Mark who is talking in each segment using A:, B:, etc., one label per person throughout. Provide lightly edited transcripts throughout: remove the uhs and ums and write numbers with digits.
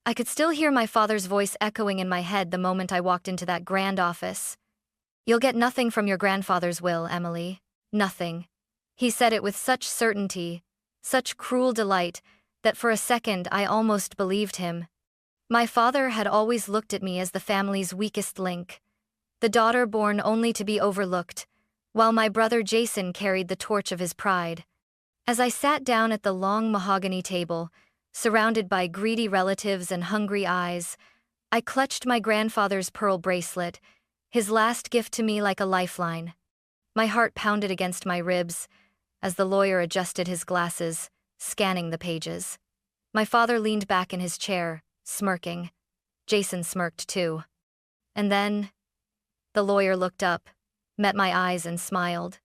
A: I could still hear my father's voice echoing in my head the moment I walked into that grand office. "You'll get nothing from your grandfather's will, Emily. Nothing." He said it with such certainty, such cruel delight, that for a second I almost believed him. My father had always looked at me as the family's weakest link, the daughter born only to be overlooked, while my brother Jason carried the torch of his pride. As I sat down at the long mahogany table, surrounded by greedy relatives and hungry eyes, I clutched my grandfather's pearl bracelet, his last gift to me, like a lifeline. My heart pounded against my ribs as the lawyer adjusted his glasses, scanning the pages. My father leaned back in his chair, smirking. Jason smirked too. And then, the lawyer looked up, met my eyes and smiled.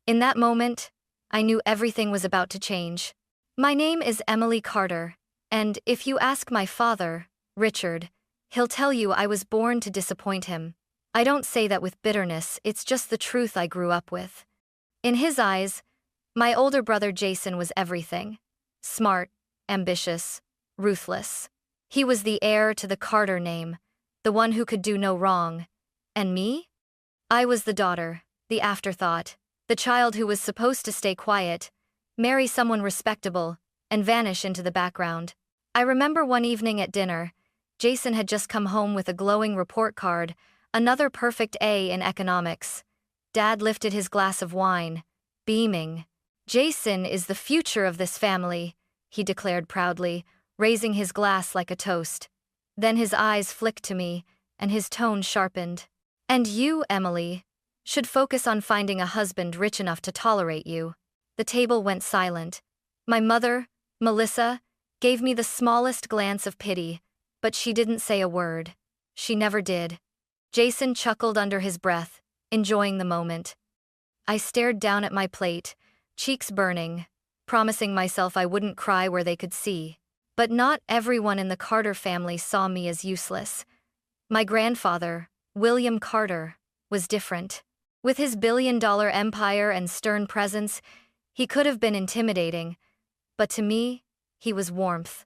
A: In that moment, I knew everything was about to change. "My name is Emily Carter, and if you ask my father, Richard, he'll tell you I was born to disappoint him. I don't say that with bitterness, it's just the truth I grew up with." In his eyes, my older brother Jason was everything. Smart, ambitious, ruthless. He was the heir to the Carter name, the one who could do no wrong. And me? I was the daughter, the afterthought, the child who was supposed to stay quiet, marry someone respectable, and vanish into the background. I remember one evening at dinner, Jason had just come home with a glowing report card, another perfect A in economics. Dad lifted his glass of wine, beaming. "Jason is the future of this family," he declared proudly, raising his glass like a toast. Then his eyes flicked to me, and his tone sharpened. "And you, Emily, should focus on finding a husband rich enough to tolerate you." The table went silent. My mother, Melissa, gave me the smallest glance of pity, but she didn't say a word. She never did. Jason chuckled under his breath, enjoying the moment. I stared down at my plate, cheeks burning, promising myself I wouldn't cry where they could see. But not everyone in the Carter family saw me as useless. My grandfather, William Carter, was different. With his billion-dollar empire and stern presence, he could have been intimidating, but to me, he was warmth.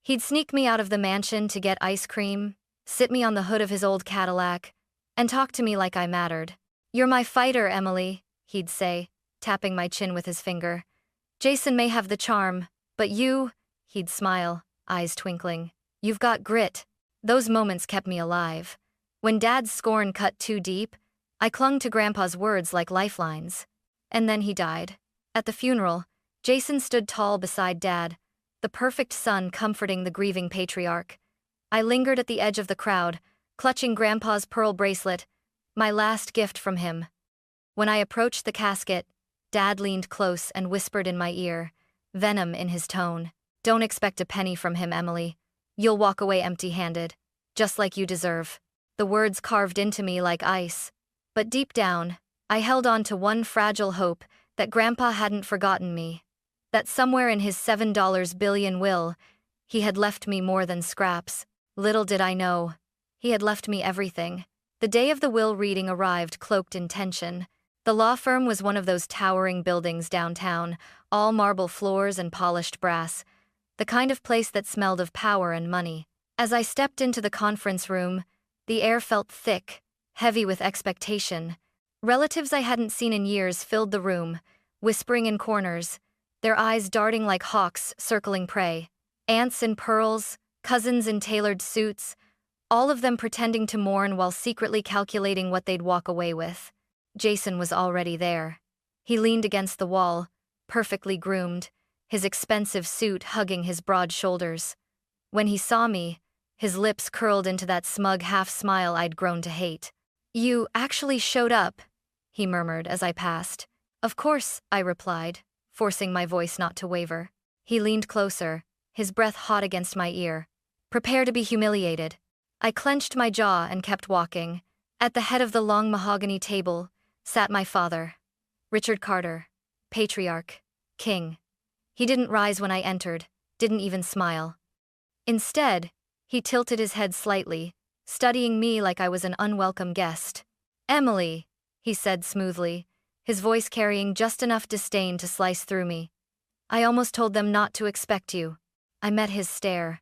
A: He'd sneak me out of the mansion to get ice cream, sit me on the hood of his old Cadillac, and talk to me like I mattered. "You're my fighter, Emily," he'd say, tapping my chin with his finger. "Jason may have the charm, but you," he'd smile, eyes twinkling, "you've got grit." Those moments kept me alive. When Dad's scorn cut too deep, I clung to Grandpa's words like lifelines. And then he died. At the funeral, Jason stood tall beside Dad, the perfect son comforting the grieving patriarch. I lingered at the edge of the crowd, clutching Grandpa's pearl bracelet, my last gift from him. When I approached the casket, Dad leaned close and whispered in my ear, venom in his tone. "Don't expect a penny from him, Emily. You'll walk away empty-handed, just like you deserve." The words carved into me like ice. But deep down, I held on to one fragile hope, that Grandpa hadn't forgotten me. That somewhere in his $7 billion will, he had left me more than scraps. Little did I know, he had left me everything. The day of the will reading arrived cloaked in tension. The law firm was one of those towering buildings downtown, all marble floors and polished brass, the kind of place that smelled of power and money. As I stepped into the conference room, the air felt thick, heavy with expectation. Relatives I hadn't seen in years filled the room, whispering in corners, their eyes darting like hawks circling prey. Aunts in pearls, cousins in tailored suits, all of them pretending to mourn while secretly calculating what they'd walk away with. Jason was already there. He leaned against the wall, perfectly groomed, his expensive suit hugging his broad shoulders. When he saw me, his lips curled into that smug half-smile I'd grown to hate. "You actually showed up," he murmured as I passed. "Of course," I replied, forcing my voice not to waver. He leaned closer, his breath hot against my ear. "Prepare to be humiliated." I clenched my jaw and kept walking. At the head of the long mahogany table sat my father, Richard Carter, patriarch, king. He didn't rise when I entered, didn't even smile. Instead, he tilted his head slightly, studying me like I was an unwelcome guest. "Emily," he said smoothly, his voice carrying just enough disdain to slice through me. "I almost told them not to expect you." I met his stare.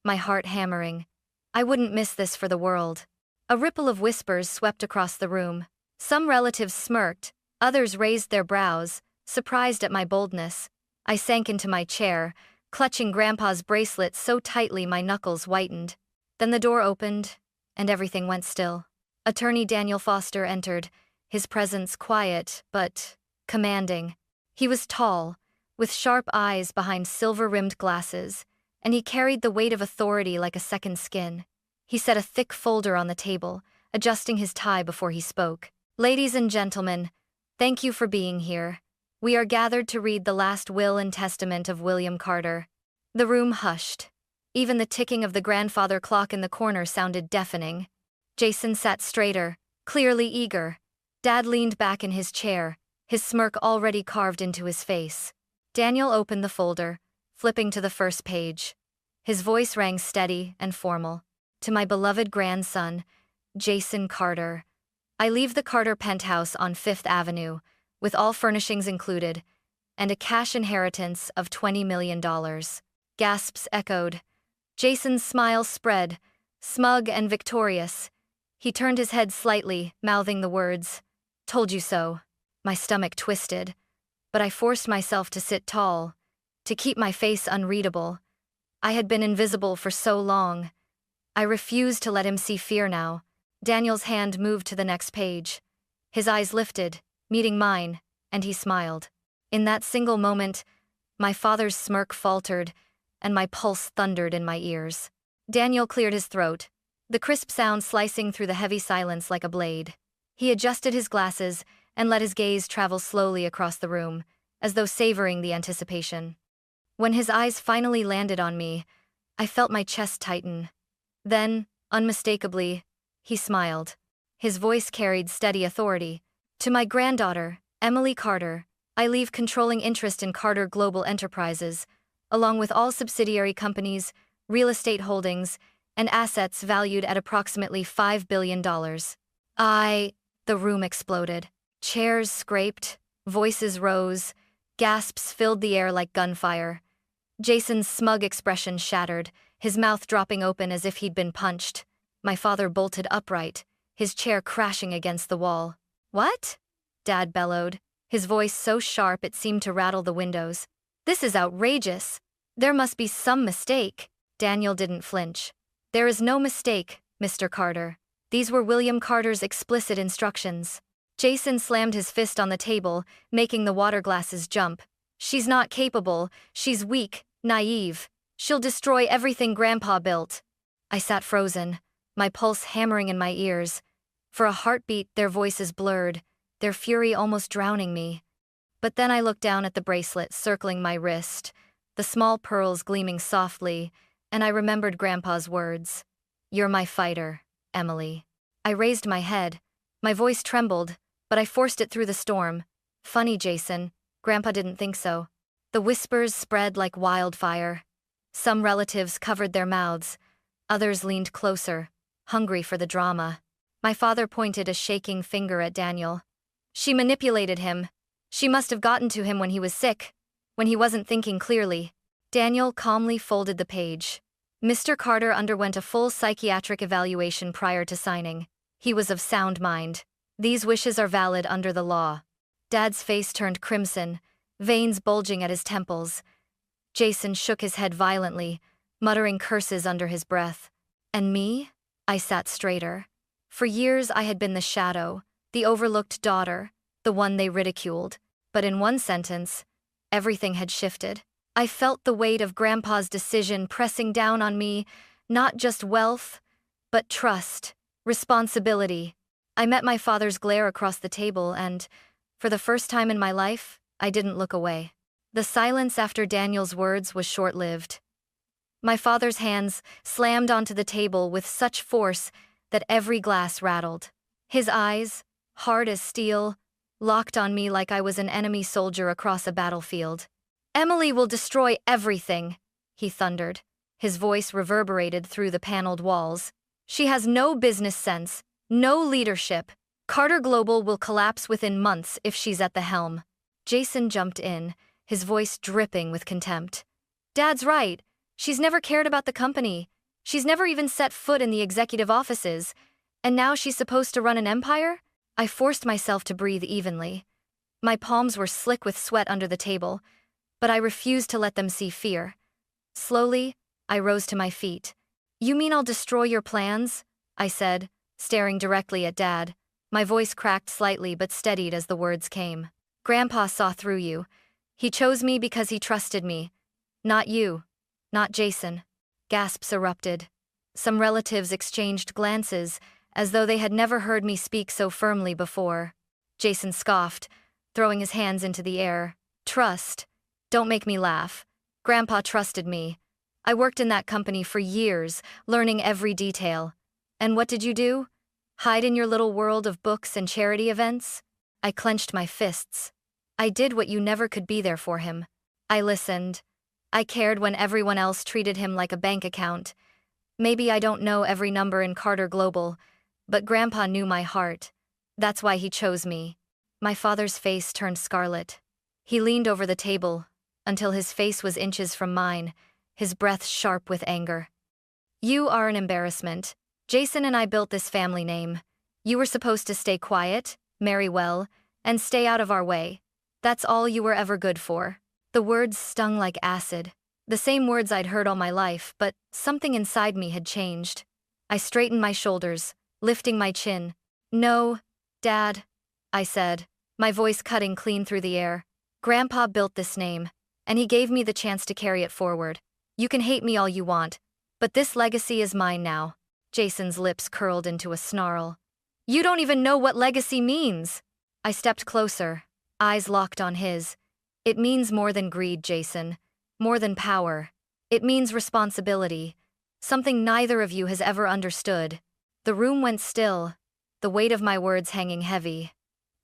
A: my heart hammering. I wouldn't miss this for the world. A ripple of whispers swept across the room. Some relatives smirked, others raised their brows, surprised at my boldness. I sank into my chair, clutching Grandpa's bracelet so tightly my knuckles whitened. Then the door opened, and everything went still. Attorney Daniel Foster entered, his presence quiet but commanding. He was tall, with sharp eyes behind silver-rimmed glasses, and he carried the weight of authority like a second skin. He set a thick folder on the table, adjusting his tie before he spoke. "Ladies and gentlemen, thank you for being here. We are gathered to read the last will and testament of William Carter." The room hushed. Even the ticking of the grandfather clock in the corner sounded deafening. Jason sat straighter, clearly eager. Dad leaned back in his chair, his smirk already carved into his face. Daniel opened the folder, flipping to the first page. His voice rang steady and formal. "To my beloved grandson, Jason Carter. I leave the Carter penthouse on 5th Avenue, with all furnishings included, and a cash inheritance of $20 million. Gasps echoed. Jason's smile spread, smug and victorious. He turned his head slightly, mouthing the words, "Told you so." My stomach twisted, but I forced myself to sit tall, to keep my face unreadable. I had been invisible for so long. I refused to let him see fear now. Daniel's hand moved to the next page. His eyes lifted, meeting mine, and he smiled. In that single moment, my father's smirk faltered, and my pulse thundered in my ears. Daniel cleared his throat, the crisp sound slicing through the heavy silence like a blade. He adjusted his glasses and let his gaze travel slowly across the room, as though savoring the anticipation. When his eyes finally landed on me, I felt my chest tighten. Then, unmistakably, he smiled. His voice carried steady authority. "To my granddaughter, Emily Carter, I leave controlling interest in Carter Global Enterprises, along with all subsidiary companies, real estate holdings, and assets valued at approximately $5 billion. The room exploded. Chairs scraped, voices rose, gasps filled the air like gunfire. Jason's smug expression shattered, his mouth dropping open as if he'd been punched. My father bolted upright, his chair crashing against the wall. "What?" Dad bellowed, his voice so sharp it seemed to rattle the windows. "This is outrageous. There must be some mistake." Daniel didn't flinch. "There is no mistake, Mr. Carter. These were William Carter's explicit instructions." Jason slammed his fist on the table, making the water glasses jump. "She's not capable, she's weak, naive. She'll destroy everything Grandpa built." I sat frozen, my pulse hammering in my ears. For a heartbeat, their voices blurred, their fury almost drowning me. But then I looked down at the bracelet circling my wrist, the small pearls gleaming softly, and I remembered Grandpa's words. "You're my fighter, Emily." I raised my head. My voice trembled, but I forced it through the storm. "Funny, Jason. Grandpa didn't think so." The whispers spread like wildfire. Some relatives covered their mouths. Others leaned closer, hungry for the drama. My father pointed a shaking finger at Daniel. "She manipulated him. She must have gotten to him when he was sick, when he wasn't thinking clearly." Daniel calmly folded the page. "Mr. Carter underwent a full psychiatric evaluation prior to signing. He was of sound mind. These wishes are valid under the law." Dad's face turned crimson, veins bulging at his temples. Jason shook his head violently, muttering curses under his breath. And me? I sat straighter. For years I had been the shadow, the overlooked daughter, the one they ridiculed. But in one sentence, everything had shifted. I felt the weight of Grandpa's decision pressing down on me, not just wealth, but trust, responsibility. I met my father's glare across the table and, for the first time in my life, I didn't look away. The silence after Daniel's words was short-lived. My father's hands slammed onto the table with such force that every glass rattled. His eyes, hard as steel, locked on me like I was an enemy soldier across a battlefield. "Emily will destroy everything," he thundered. His voice reverberated through the paneled walls. "She has no business sense, no leadership. Carter Global will collapse within months if she's at the helm." Jason jumped in, his voice dripping with contempt. "Dad's right. She's never cared about the company, She's never even set foot in the executive offices, and now she's supposed to run an empire? I forced myself to breathe evenly. My palms were slick with sweat under the table, but I refused to let them see fear. Slowly, I rose to my feet. "You mean I'll destroy your plans?" I said, staring directly at Dad. My voice cracked slightly but steadied as the words came. "Grandpa saw through you. He chose me because he trusted me. Not you. Not Jason." Gasps erupted. Some relatives exchanged glances, as though they had never heard me speak so firmly before. Jason scoffed, throwing his hands into the air. "Trust? Don't make me laugh. Grandpa trusted me. I worked in that company for years, learning every detail. And what did you do? Hide in your little world of books and charity events?" I clenched my fists. "I did what you never could be there for him. I listened. I cared when everyone else treated him like a bank account. Maybe I don't know every number in Carter Global, but Grandpa knew my heart. That's why he chose me." My father's face turned scarlet. He leaned over the table, until his face was inches from mine, his breath sharp with anger. "You are an embarrassment. Jason and I built this family name. You were supposed to stay quiet, marry well, and stay out of our way. That's all you were ever good for." The words stung like acid. The same words I'd heard all my life, but something inside me had changed. I straightened my shoulders, lifting my chin. "No, Dad," I said, my voice cutting clean through the air. "Grandpa built this name, and he gave me the chance to carry it forward. You can hate me all you want, but this legacy is mine now." Jason's lips curled into a snarl. "You don't even know what legacy means." I stepped closer, eyes locked on his. "It means more than greed, Jason. More than power. It means responsibility. Something neither of you has ever understood." The room went still, the weight of my words hanging heavy.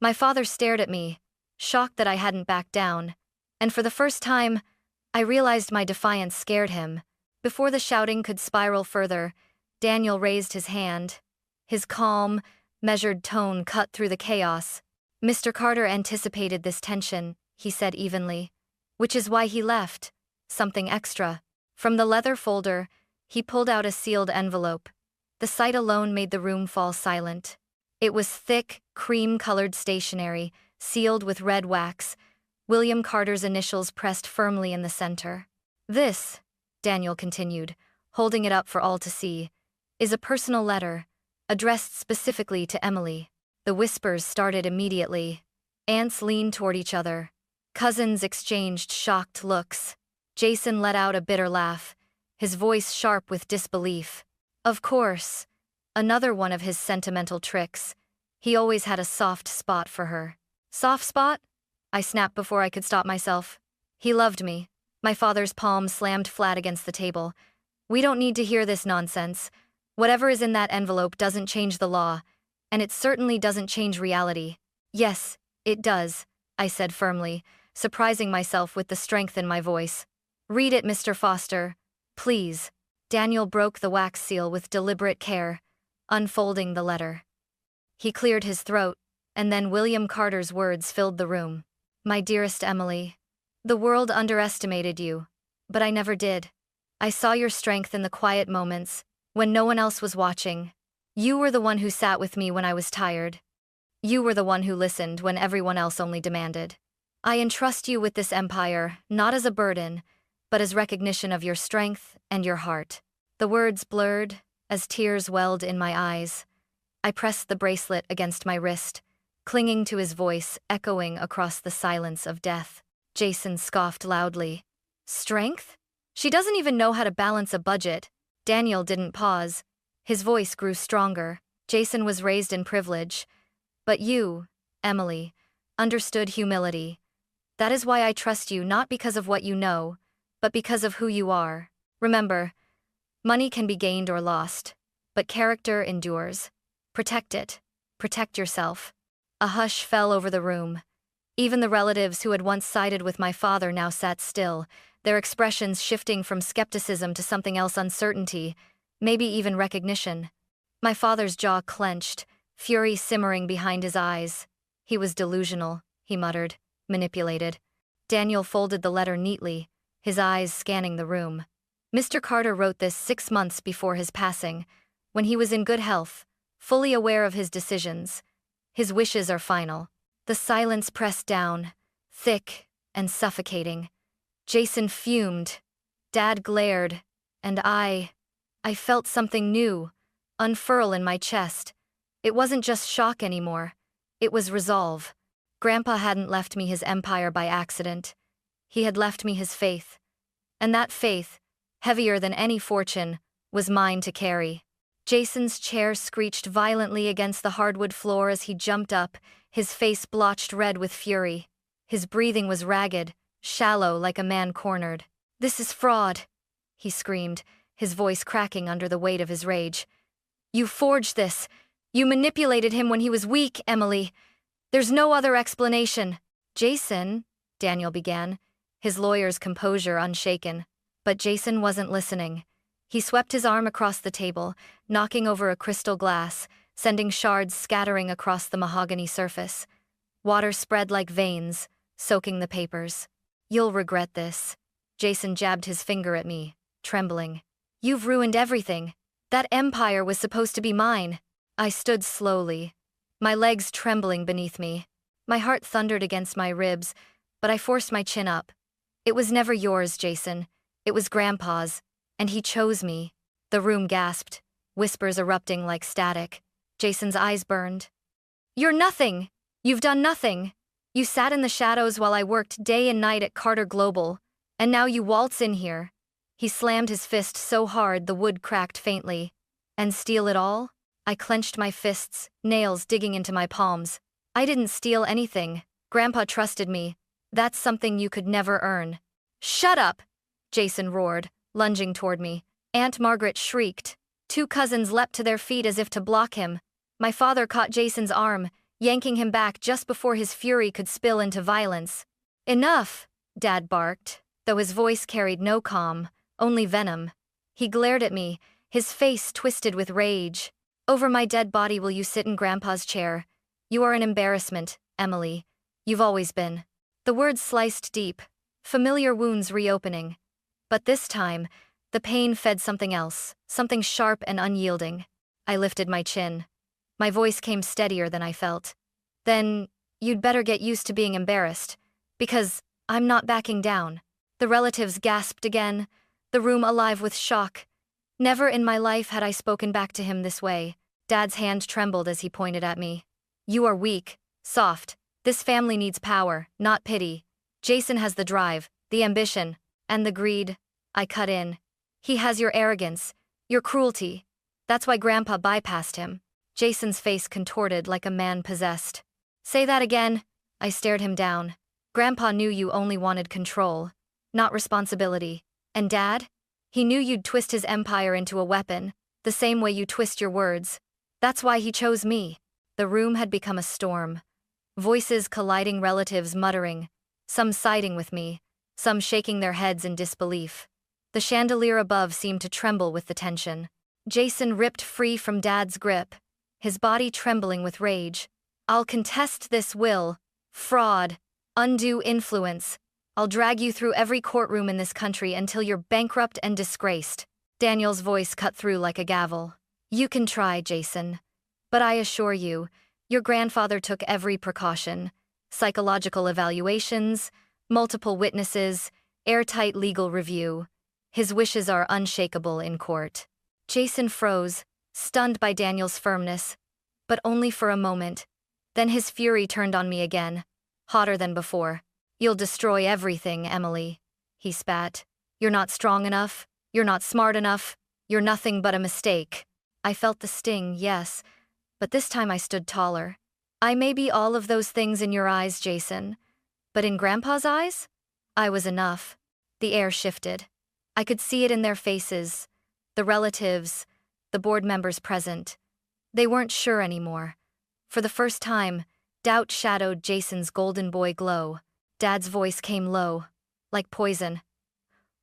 A: My father stared at me, shocked that I hadn't backed down, and for the first time, I realized my defiance scared him. Before the shouting could spiral further, Daniel raised his hand. His calm, measured tone cut through the chaos. "Mr. Carter anticipated this tension," he said evenly, "which is why he left. Something extra." From the leather folder, he pulled out a sealed envelope. The sight alone made the room fall silent. It was thick, cream-colored stationery, sealed with red wax, William Carter's initials pressed firmly in the center. "This," Daniel continued, holding it up for all to see, "is a personal letter, addressed specifically to Emily." The whispers started immediately. Aunts leaned toward each other. Cousins exchanged shocked looks. Jason let out a bitter laugh, his voice sharp with disbelief. Of course, another one of his sentimental tricks. He always had a soft spot for her. "Soft spot?" I snapped before I could stop myself. "He loved me." My father's palm slammed flat against the table. "We don't need to hear this nonsense. Whatever is in that envelope doesn't change the law, and it certainly doesn't change reality." "Yes, it does," I said firmly, surprising myself with the strength in my voice. "Read it, Mr. Foster. Please." Daniel broke the wax seal with deliberate care, unfolding the letter. He cleared his throat, and then William Carter's words filled the room. "My dearest Emily, the world underestimated you, but I never did. I saw your strength in the quiet moments, when no one else was watching. You were the one who sat with me when I was tired. You were the one who listened when everyone else only demanded. I entrust you with this empire, not as a burden, but as recognition of your strength and your heart." The words blurred, as tears welled in my eyes. I pressed the bracelet against my wrist, clinging to his voice echoing across the silence of death. Jason scoffed loudly. "Strength? She doesn't even know how to balance a budget." Daniel didn't pause. His voice grew stronger. "Jason was raised in privilege. But you, Emily, understood humility. That is why I trust you, not because of what you know, but because of who you are. Remember, money can be gained or lost, but character endures. Protect it. Protect yourself." A hush fell over the room. Even the relatives who had once sided with my father now sat still, their expressions shifting from skepticism to something else: uncertainty, maybe even recognition. My father's jaw clenched, fury simmering behind his eyes. "He was delusional," he muttered, "manipulated." Daniel folded the letter neatly, his eyes scanning the room. Mr. Carter wrote this 6 months before his passing, when he was in good health, fully aware of his decisions. His wishes are final. The silence pressed down, thick and suffocating. Jason fumed. Dad glared, and I felt something new unfurl in my chest. It wasn't just shock anymore. It was resolve. Grandpa hadn't left me his empire by accident. He had left me his faith. And that faith, heavier than any fortune, was mine to carry. Jason's chair screeched violently against the hardwood floor as he jumped up, his face blotched red with fury. His breathing was ragged, shallow like a man cornered. "This is fraud," he screamed, his voice cracking under the weight of his rage. "You forged this. You manipulated him when he was weak, Emily. There's no other explanation." "Jason," Daniel began, his lawyer's composure unshaken. But Jason wasn't listening. He swept his arm across the table, knocking over a crystal glass, sending shards scattering across the mahogany surface. Water spread like veins, soaking the papers. "You'll regret this." Jason jabbed his finger at me, trembling. "You've ruined everything. That empire was supposed to be mine." I stood slowly, my legs trembling beneath me. My heart thundered against my ribs, but I forced my chin up. "It was never yours, Jason. It was Grandpa's, and he chose me." The room gasped, whispers erupting like static. Jason's eyes burned. "You're nothing! You've done nothing! You sat in the shadows while I worked day and night at Carter Global, and now you waltz in here." He slammed his fist so hard the wood cracked faintly. "And steal it all?" I clenched my fists, nails digging into my palms. "I didn't steal anything. Grandpa trusted me. That's something you could never earn." "Shut up!" Jason roared, lunging toward me. Aunt Margaret shrieked. 2 cousins leapt to their feet as if to block him. My father caught Jason's arm, yanking him back just before his fury could spill into violence. "Enough!" Dad barked, though his voice carried no calm, only venom. He glared at me, his face twisted with rage. "Over my dead body will you sit in Grandpa's chair? You are an embarrassment, Emily. You've always been." The words sliced deep, familiar wounds reopening. But this time, the pain fed something else, something sharp and unyielding. I lifted my chin. My voice came steadier than I felt. "Then, you'd better get used to being embarrassed, because I'm not backing down." The relatives gasped again, the room alive with shock. Never in my life had I spoken back to him this way. Dad's hand trembled as he pointed at me. "You are weak, soft. This family needs power, not pity. Jason has the drive, the ambition, and the greed." I cut in. "He has your arrogance, your cruelty. That's why Grandpa bypassed him." Jason's face contorted like a man possessed. "Say that again." I stared him down. "Grandpa knew you only wanted control, not responsibility. And Dad? He knew you'd twist his empire into a weapon, the same way you twist your words. That's why he chose me." The room had become a storm. Voices colliding, relatives muttering, some siding with me, some shaking their heads in disbelief. The chandelier above seemed to tremble with the tension. Jason ripped free from Dad's grip, his body trembling with rage. "I'll contest this will. Fraud. Undue influence. I'll drag you through every courtroom in this country until you're bankrupt and disgraced." Daniel's voice cut through like a gavel. "You can try, Jason. But I assure you, your grandfather took every precaution. Psychological evaluations, multiple witnesses, airtight legal review. His wishes are unshakable in court." Jason froze, stunned by Daniel's firmness, but only for a moment. Then his fury turned on me again, hotter than before. "You'll destroy everything, Emily," he spat. "You're not strong enough, you're not smart enough, you're nothing but a mistake." I felt the sting, yes, but this time I stood taller. "I may be all of those things in your eyes, Jason, but in Grandpa's eyes, I was enough." The air shifted. I could see it in their faces, the relatives, the board members present. They weren't sure anymore. For the first time, doubt shadowed Jason's golden boy glow. Dad's voice came low, like poison.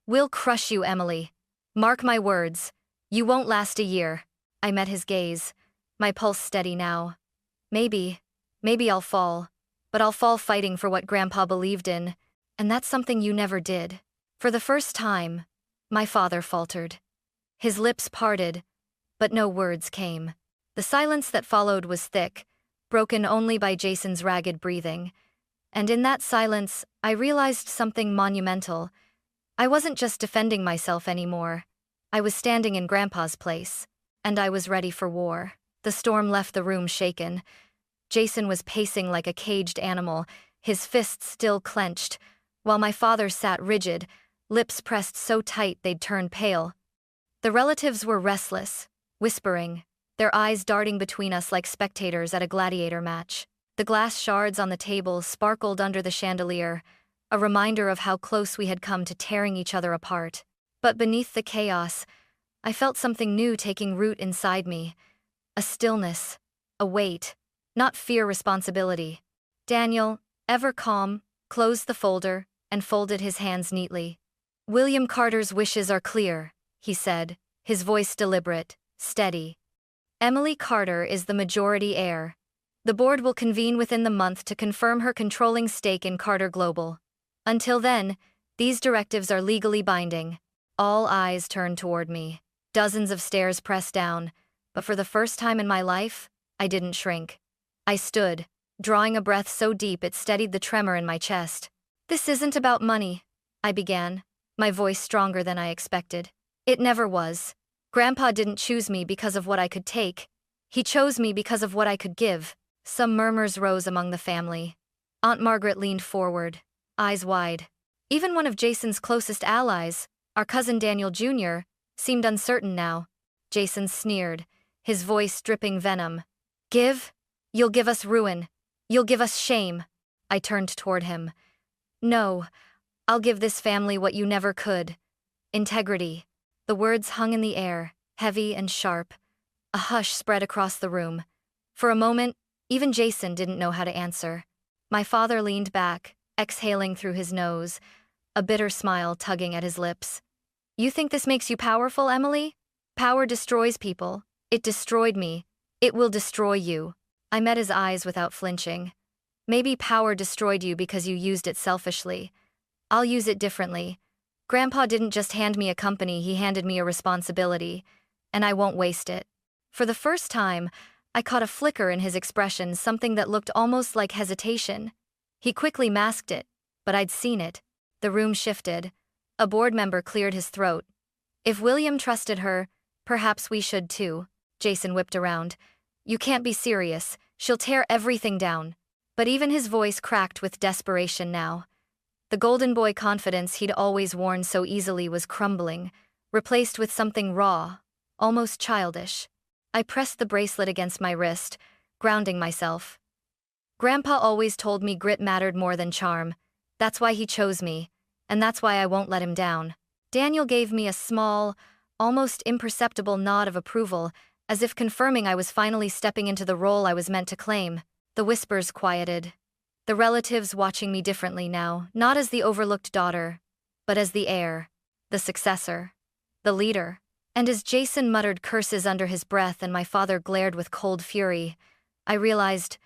A: "We'll crush you, Emily. Mark my words. You won't last a year." I met his gaze, my pulse steady now. Maybe I'll fall, but I'll fall fighting for what Grandpa believed in, and that's something you never did." For the first time, My father faltered. His lips parted, but no words came. The silence that followed was thick, broken only by Jason's ragged breathing. And in that silence, I realized something monumental. I wasn't just defending myself anymore. I was standing in Grandpa's place, and I was ready for war. The storm left the room shaken. Jason was pacing like a caged animal, his fists still clenched, while my father sat rigid, lips pressed so tight they'd turned pale. The relatives were restless, whispering, their eyes darting between us like spectators at a gladiator match. The glass shards on the table sparkled under the chandelier, a reminder of how close we had come to tearing each other apart. But beneath the chaos, I felt something new taking root inside me. A stillness, a weight, not fear, responsibility. Daniel, ever calm, closed the folder and folded his hands neatly. William Carter's wishes are clear, he said, his voice deliberate, steady. Emily Carter is the majority heir. The board will convene within the month to confirm her controlling stake in Carter Global. Until then, these directives are legally binding. All eyes turned toward me. Dozens of stares pressed down, but for the first time in my life, I didn't shrink. I stood, drawing a breath so deep it steadied the tremor in my chest. This isn't about money, I began, my voice stronger than I expected. It never was. Grandpa didn't choose me because of what I could take. He chose me because of what I could give. Some murmurs rose among the family. Aunt Margaret leaned forward, eyes wide. Even one of Jason's closest allies, our cousin Daniel Jr., seemed uncertain now. Jason sneered, his voice dripping venom. Give? You'll give us ruin. You'll give us shame. I turned toward him. No, I'll give this family what you never could. Integrity. The words hung in the air, heavy and sharp. A hush spread across the room. For a moment, even Jason didn't know how to answer. My father leaned back, exhaling through his nose, a bitter smile tugging at his lips. You think this makes you powerful, Emily? Power destroys people. It destroyed me. It will destroy you. I met his eyes without flinching. Maybe power destroyed you because you used it selfishly. I'll use it differently. Grandpa didn't just hand me a company, he handed me a responsibility, and I won't waste it. For the first time, I caught a flicker in his expression, something that looked almost like hesitation. He quickly masked it, but I'd seen it. The room shifted. A board member cleared his throat. If William trusted her, perhaps we should too. Jason whipped around. You can't be serious. She'll tear everything down. But even his voice cracked with desperation now. The golden boy confidence he'd always worn so easily was crumbling, replaced with something raw, almost childish. I pressed the bracelet against my wrist, grounding myself. Grandpa always told me grit mattered more than charm. That's why he chose me, and that's why I won't let him down. Daniel gave me a small, almost imperceptible nod of approval, as if confirming I was finally stepping into the role I was meant to claim. The whispers quieted. The relatives watching me differently now, not as the overlooked daughter, but as the heir, the successor, the leader. And as Jason muttered curses under his breath and my father glared with cold fury, I realized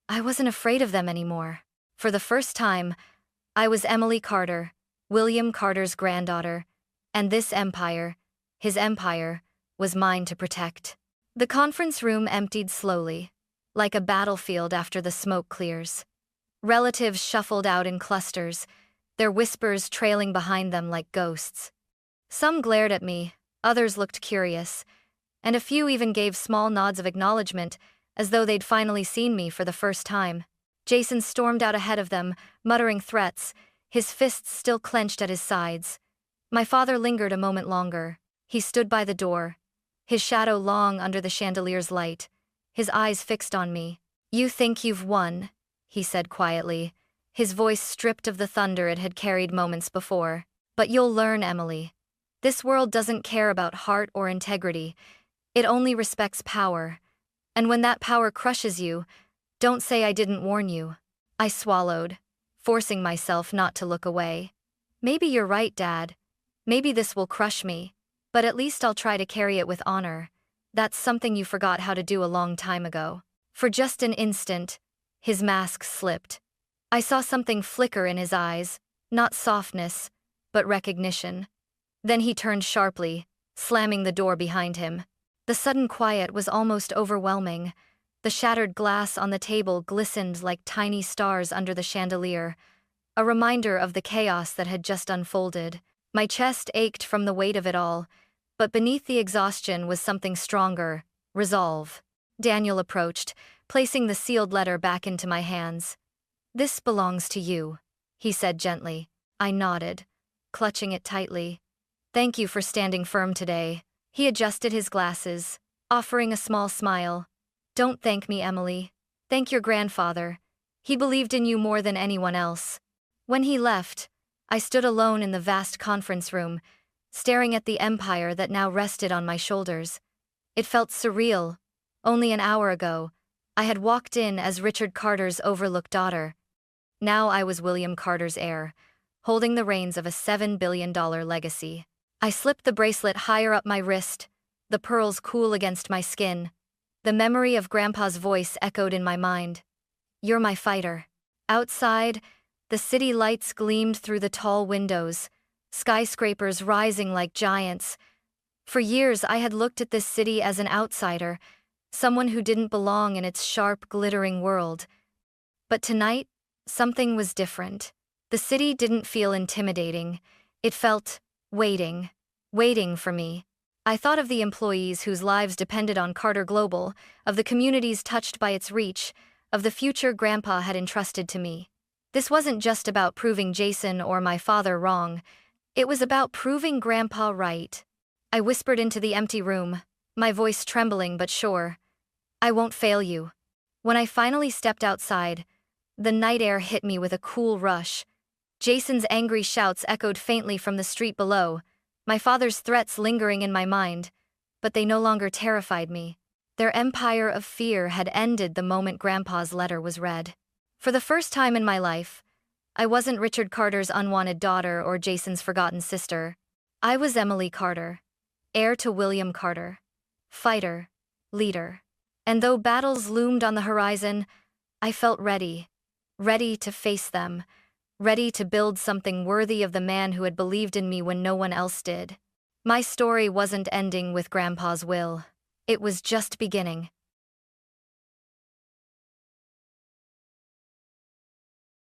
A: I wasn't afraid of them anymore. For the first time, I was Emily Carter, William Carter's granddaughter, and this empire, his empire, was mine to protect. The conference room emptied slowly, like a battlefield after the smoke clears. Relatives shuffled out in clusters, their whispers trailing behind them like ghosts. Some glared at me, others looked curious, and a few even gave small nods of acknowledgement, as though they'd finally seen me for the first time. Jason stormed out ahead of them, muttering threats, his fists still clenched at his sides. My father lingered a moment longer. He stood by the door, his shadow long under the chandelier's light, his eyes fixed on me. You think you've won, he said quietly, his voice stripped of the thunder it had carried moments before. But you'll learn, Emily. This world doesn't care about heart or integrity. It only respects power. And when that power crushes you, don't say I didn't warn you. I swallowed, forcing myself not to look away. Maybe you're right, Dad. Maybe this will crush me, but at least I'll try to carry it with honor. That's something you forgot how to do a long time ago. For just an instant, his mask slipped. I saw something flicker in his eyes, not softness, but recognition. Then he turned sharply, slamming the door behind him. The sudden quiet was almost overwhelming. The shattered glass on the table glistened like tiny stars under the chandelier, a reminder of the chaos that had just unfolded. My chest ached from the weight of it all, but beneath the exhaustion was something stronger: resolve. Daniel approached, placing the sealed letter back into my hands. "This belongs to you," he said gently. I nodded, clutching it tightly. "Thank you for standing firm today." He adjusted his glasses, offering a small smile. "Don't thank me, Emily. Thank your grandfather. He believed in you more than anyone else." When he left, I stood alone in the vast conference room, staring at the empire that now rested on my shoulders. It felt surreal. Only an hour ago, I had walked in as Richard Carter's overlooked daughter. Now I was William Carter's heir, holding the reins of a $7 billion legacy. I slipped the bracelet higher up my wrist, the pearls cool against my skin. The memory of Grandpa's voice echoed in my mind. "You're my fighter." Outside, the city lights gleamed through the tall windows, skyscrapers rising like giants. For years I had looked at this city as an outsider, someone who didn't belong in its sharp, glittering world. But tonight, something was different. The city didn't feel intimidating. It felt waiting for me. I thought of the employees whose lives depended on Carter Global, of the communities touched by its reach, of the future Grandpa had entrusted to me. This wasn't just about proving Jason or my father wrong. It was about proving Grandpa right. I whispered into the empty room, my voice trembling but sure. "I won't fail you." When I finally stepped outside, the night air hit me with a cool rush. Jason's angry shouts echoed faintly from the street below, my father's threats lingering in my mind, but they no longer terrified me. Their empire of fear had ended the moment Grandpa's letter was read. For the first time in my life, I wasn't Richard Carter's unwanted daughter or Jason's forgotten sister. I was Emily Carter, heir to William Carter, fighter, leader. And though battles loomed on the horizon, I felt ready to face them, ready to build something worthy of the man who had believed in me when no one else did. My story wasn't ending with Grandpa's will. It was just beginning.